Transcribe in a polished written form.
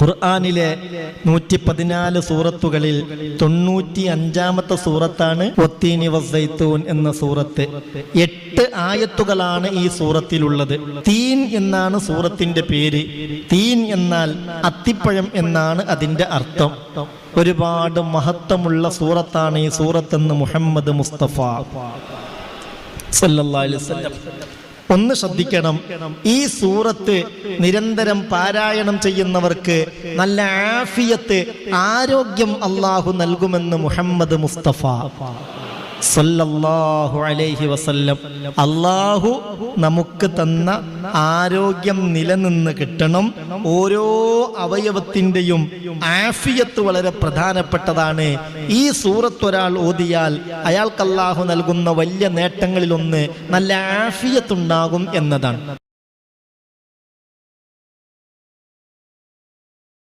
ഖുർആനിലെ 114 സൂറത്തുകളിൽ 95-ാമത്തെ സൂറത്താണ് വത്തീനി വസ്സൈത്തൂൻ എന്ന സൂറത്ത്. 8 ആയത്തുകളാണ് ഈ സൂറത്തിലുള്ളത്. തീൻ എന്നാണ് സൂറത്തിന്റെ പേര്. തീൻ എന്നാൽ അത്തിപ്പഴം എന്നാണ് അതിന്റെ അർത്ഥം. ഒരുപാട് മഹത്വമുള്ള സൂറത്താണ് ഈ സൂറത്തെന്ന് മുഹമ്മദ് മുസ്തഫ സല്ലല്ലാഹു അലൈഹി വസല്ലം. ഒന്ന് ശ്രദ്ധിക്കണം, ഈ സൂറത്ത് നിരന്തരം പാരായണം ചെയ്യുന്നവർക്ക് നല്ല ആഫിയത്ത്, ആരോഗ്യം അള്ളാഹു നൽകുമെന്ന് മുഹമ്മദ് മുസ്തഫ സല്ലല്ലാഹു അലൈഹി വസല്ലം. അള്ളാഹു നമുക്ക് തന്ന ആരോഗ്യം നിലനിന്ന് കിട്ടണം. ഓരോ അവയവത്തിൻ്റെയും ആഫിയത്ത് വളരെ പ്രധാനപ്പെട്ടതാണ്. ഈ സൂറത്ത് ഒരാൾ ഓതിയാൽ അയാൾക്ക് അള്ളാഹു നൽകുന്ന വലിയ നേട്ടങ്ങളിലൊന്ന് നല്ല ആഫിയത്തുണ്ടാകും എന്നതാണ്.